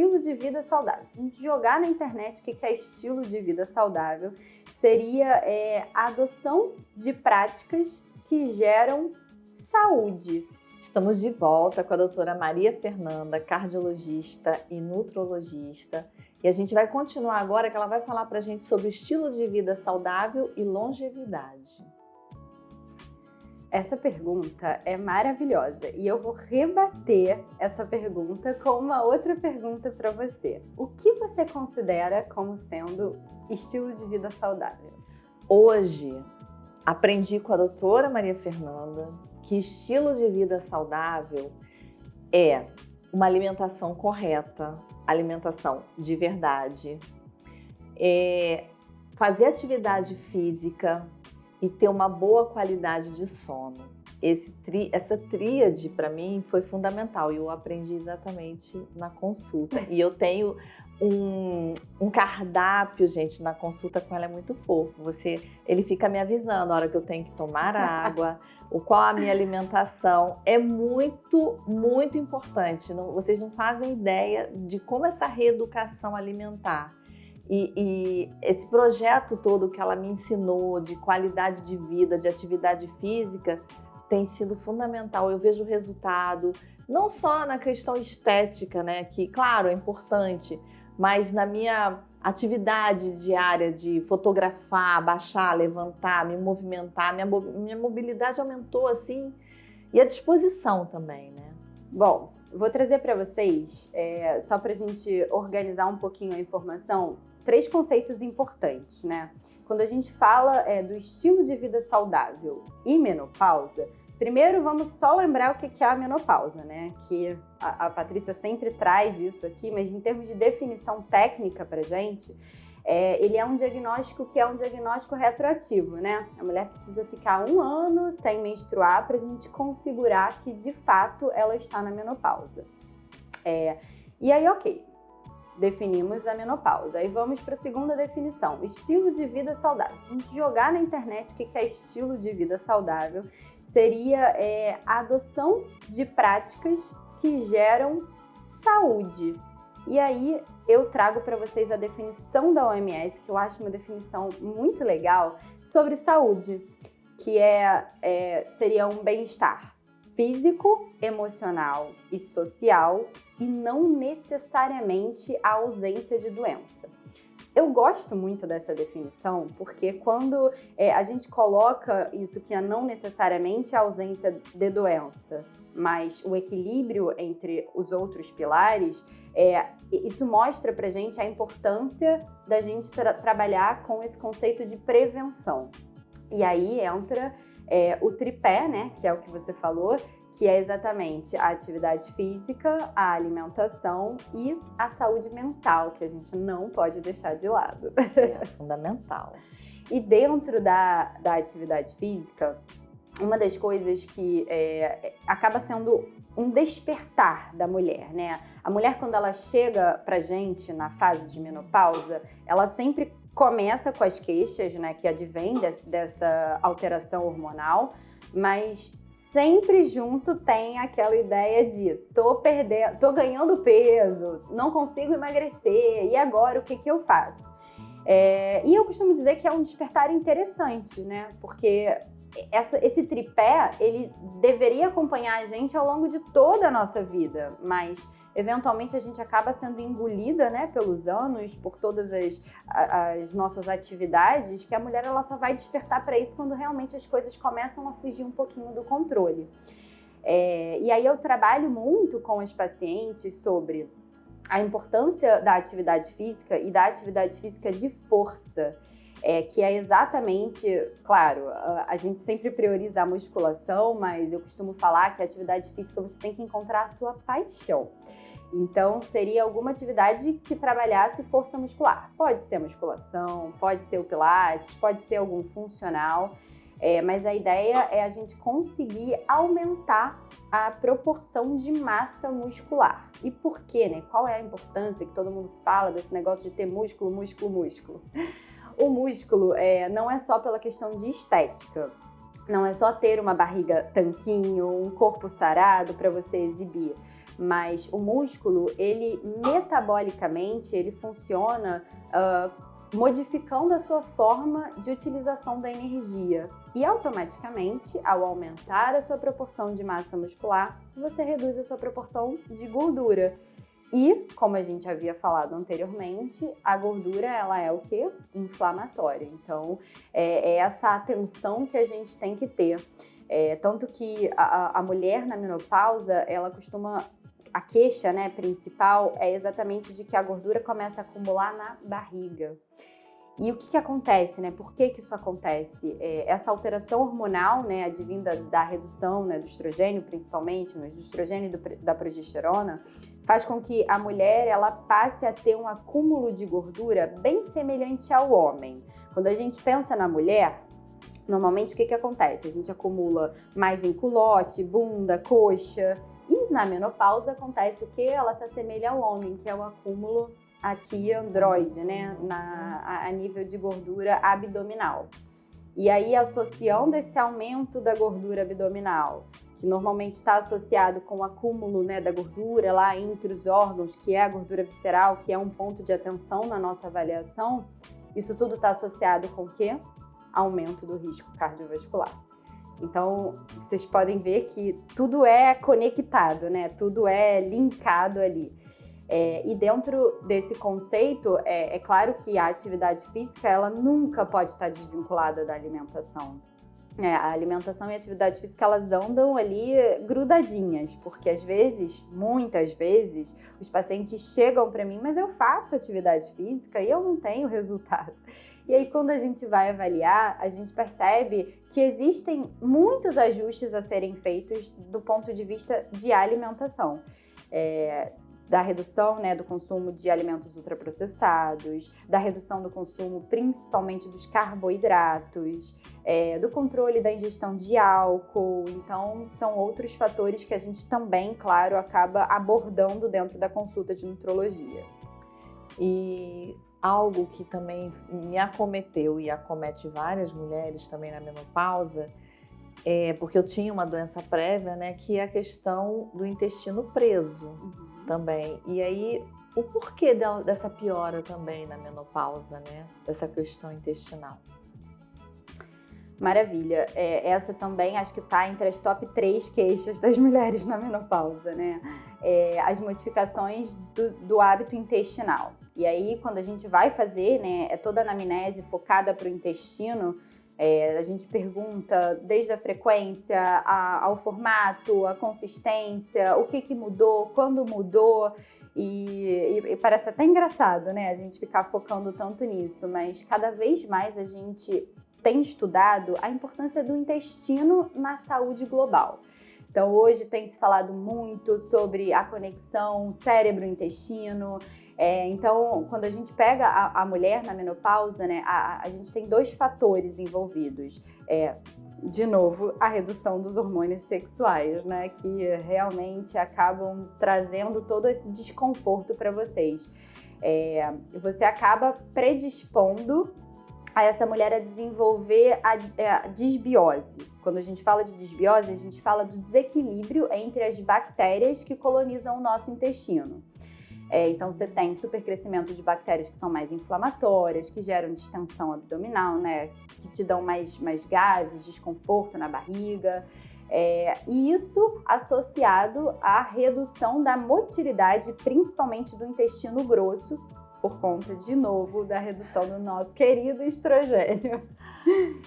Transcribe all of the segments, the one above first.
estilo de vida saudável. Se a gente jogar na internet o que é estilo de vida saudável, seria a adoção de práticas que geram saúde. Estamos de volta com a doutora Maria Fernanda, cardiologista e nutrologista. E a gente vai continuar agora que ela vai falar para a gente sobre estilo de vida saudável e longevidade. Essa pergunta é maravilhosa e eu vou rebater essa pergunta com uma outra pergunta para você. O que você considera como sendo estilo de vida saudável? Hoje, aprendi com a doutora Maria Fernanda que estilo de vida saudável é uma alimentação correta, alimentação de verdade, fazer atividade física e ter uma boa qualidade de sono. Essa tríade, para mim, foi fundamental e eu aprendi exatamente na consulta. E eu tenho um cardápio, gente, na consulta com ela é muito fofo. Ele fica me avisando a hora que eu tenho que tomar água, qual a minha alimentação. É muito, muito importante. Vocês não fazem ideia de como essa reeducação alimentar e esse projeto todo que ela me ensinou de qualidade de vida, de atividade física, tem sido fundamental. Eu vejo o resultado, não só na questão estética, né, que, claro, é importante, mas na minha atividade diária de fotografar, baixar, levantar, me movimentar, minha mobilidade aumentou, assim, e a disposição também, né? Bom, vou trazer para vocês, só para a gente organizar um pouquinho a informação, 3 conceitos importantes, né? Quando a gente fala do estilo de vida saudável e menopausa, primeiro vamos só lembrar o que é a menopausa, né? Que a Patrícia sempre traz isso aqui, mas em termos de definição técnica pra gente, ele é um diagnóstico que é um diagnóstico retroativo, né? A mulher precisa ficar 1 ano sem menstruar pra gente configurar que de fato ela está na menopausa. E aí, ok. Definimos a menopausa. Aí vamos para a segunda definição, estilo de vida saudável. Se a gente jogar na internet o que é estilo de vida saudável, seria a adoção de práticas que geram saúde. E aí eu trago para vocês a definição da OMS, que eu acho uma definição muito legal, sobre saúde, que seria um bem-estar físico, emocional e social e não necessariamente a ausência de doença. Eu gosto muito dessa definição porque quando a gente coloca isso que é não necessariamente a ausência de doença, mas o equilíbrio entre os outros pilares, isso mostra pra gente a importância da gente trabalhar com esse conceito de prevenção. E aí entra o tripé, né, que é o que você falou, que é exatamente a atividade física, a alimentação e a saúde mental, que a gente não pode deixar de lado. É fundamental. E dentro da atividade física, uma das coisas que acaba sendo um despertar da mulher, né? A mulher, quando ela chega pra gente na fase de menopausa, ela sempre começa com as queixas, né, que advém dessa alteração hormonal, mas sempre junto tem aquela ideia de tô ganhando peso, não consigo emagrecer, e agora o que eu faço? E eu costumo dizer que é um despertar interessante, né? Porque esse tripé, ele deveria acompanhar a gente ao longo de toda a nossa vida, mas eventualmente a gente acaba sendo engolida, né, pelos anos, por todas as nossas atividades, que a mulher ela só vai despertar para isso quando realmente as coisas começam a fugir um pouquinho do controle. E aí eu trabalho muito com as pacientes sobre a importância da atividade física e da atividade física de força, que é exatamente, claro, a gente sempre prioriza a musculação, mas eu costumo falar que a atividade física você tem que encontrar a sua paixão. Então, seria alguma atividade que trabalhasse força muscular. Pode ser a musculação, pode ser o pilates, pode ser algum funcional, mas a ideia é a gente conseguir aumentar a proporção de massa muscular. E por quê, né? Qual é a importância que todo mundo fala desse negócio de ter músculo, músculo, músculo? O músculo não é só pela questão de estética. Não é só ter uma barriga tanquinho, um corpo sarado para você exibir. mas o músculo, ele metabolicamente, ele funciona modificando a sua forma de utilização da energia. E automaticamente, ao aumentar a sua proporção de massa muscular, você reduz a sua proporção de gordura. E, como a gente havia falado anteriormente, a gordura, ela é o quê? Inflamatória. Então, é essa atenção que a gente tem que ter. Tanto que a mulher na menopausa, ela costuma... A queixa, né, principal é exatamente de que a gordura começa a acumular na barriga. E o que acontece, né? Por que isso acontece? Essa alteração hormonal, né, advinda da redução, né, do estrogênio, principalmente, mas do estrogênio e da progesterona, faz com que a mulher ela passe a ter um acúmulo de gordura bem semelhante ao homem. Quando a gente pensa na mulher, normalmente o que acontece? A gente acumula mais em culote, bunda, coxa. E na menopausa acontece o quê? Ela se assemelha ao homem, que é o acúmulo aqui androide, né? A nível de gordura abdominal. E aí, associando esse aumento da gordura abdominal, que normalmente está associado com o acúmulo, né, da gordura lá entre os órgãos, que é a gordura visceral, que é um ponto de atenção na nossa avaliação, isso tudo está associado com o quê? Aumento do risco cardiovascular. Então, vocês podem ver que tudo é conectado, né? Tudo é linkado ali. E dentro desse conceito, é claro que a atividade física, ela nunca pode estar desvinculada da alimentação. A alimentação e a atividade física, elas andam ali grudadinhas, porque às vezes, muitas vezes, os pacientes chegam para mim, mas eu faço atividade física e eu não tenho resultado. E aí, quando a gente vai avaliar, a gente percebe que existem muitos ajustes a serem feitos do ponto de vista de alimentação. Da redução, né, do consumo de alimentos ultraprocessados, da redução do consumo principalmente dos carboidratos, do controle da ingestão de álcool. Então, são outros fatores que a gente também, claro, acaba abordando dentro da consulta de nutrologia. E algo que também me acometeu e acomete várias mulheres também na menopausa, porque eu tinha uma doença prévia, né, que é a questão do intestino preso também. E aí, o porquê dessa piora também na menopausa, né, dessa questão intestinal? Maravilha. Essa também acho que está entre as top 3 queixas das mulheres na menopausa, né? As modificações do hábito intestinal. E aí, quando a gente vai fazer, né, toda a anamnese focada para o intestino, a gente pergunta desde a frequência, ao formato, a consistência, o que mudou, quando mudou. E parece até engraçado, né, a gente ficar focando tanto nisso, mas cada vez mais a gente tem estudado a importância do intestino na saúde global. Então, hoje tem se falado muito sobre a conexão cérebro-intestino. Então, quando a gente pega a mulher na menopausa, né, a gente tem 2 fatores envolvidos. De novo, a redução dos hormônios sexuais, né, que realmente acabam trazendo todo esse desconforto para vocês. Você acaba predispondo a essa mulher a desenvolver a disbiose. Quando a gente fala de disbiose, a gente fala do desequilíbrio entre as bactérias que colonizam o nosso intestino. Então, você tem supercrescimento de bactérias que são mais inflamatórias, que geram distensão abdominal, né? Que te dão mais gases, desconforto na barriga. E isso associado à redução da motilidade, principalmente do intestino grosso, por conta, de novo, da redução do nosso querido estrogênio.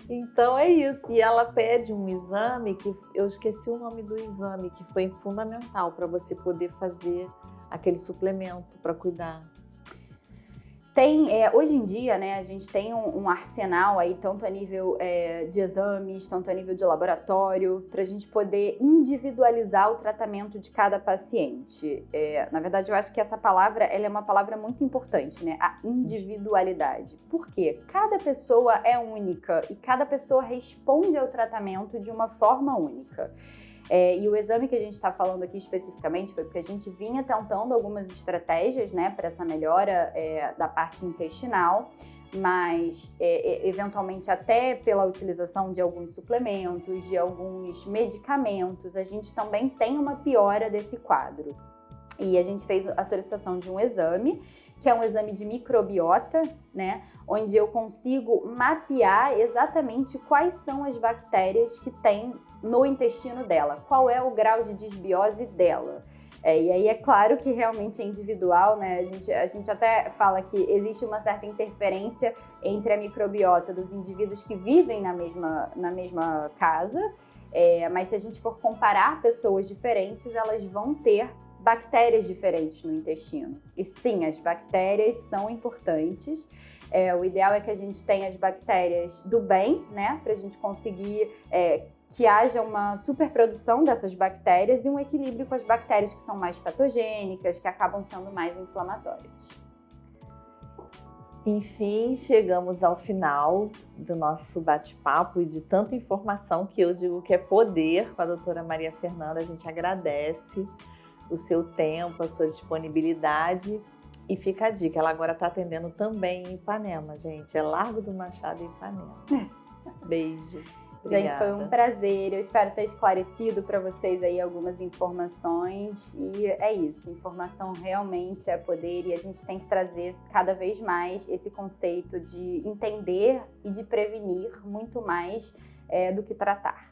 Então é isso. E ela pede um exame, que eu esqueci o nome do exame, que foi fundamental para você poder fazer aquele suplemento para cuidar. Hoje em dia, né, a gente tem um arsenal aí, tanto a nível de exames, tanto a nível de laboratório, para a gente poder individualizar o tratamento de cada paciente. Na verdade, eu acho que essa palavra ela é uma palavra muito importante, né? A individualidade. Por quê? Cada pessoa é única e cada pessoa responde ao tratamento de uma forma única. E o exame que a gente está falando aqui especificamente foi porque a gente vinha tentando algumas estratégias, né, para essa melhora da parte intestinal, mas eventualmente até pela utilização de alguns suplementos, de alguns medicamentos, a gente também tem uma piora desse quadro. E a gente fez a solicitação de um exame, que é um exame de microbiota, né? Onde eu consigo mapear exatamente quais são as bactérias que tem no intestino dela, qual é o grau de disbiose dela. E aí é claro que realmente é individual, né? A gente até fala que existe uma certa interferência entre a microbiota dos indivíduos que vivem na mesma casa, mas se a gente for comparar pessoas diferentes, elas vão ter bactérias diferentes no intestino. E sim, as bactérias são importantes. O ideal é que a gente tenha as bactérias do bem, né? Para a gente conseguir que haja uma superprodução dessas bactérias e um equilíbrio com as bactérias que são mais patogênicas, que acabam sendo mais inflamatórias. Enfim, chegamos ao final do nosso bate-papo e de tanta informação que eu digo que é poder com a doutora Maria Fernanda. A gente agradece o seu tempo, a sua disponibilidade. E fica a dica, ela agora está atendendo também em Ipanema, gente. É Largo do Machado, Ipanema. Beijo. Obrigada. Gente, foi um prazer. Eu espero ter esclarecido para vocês aí algumas informações. E é isso, informação realmente é poder e a gente tem que trazer cada vez mais esse conceito de entender e de prevenir muito mais do que tratar.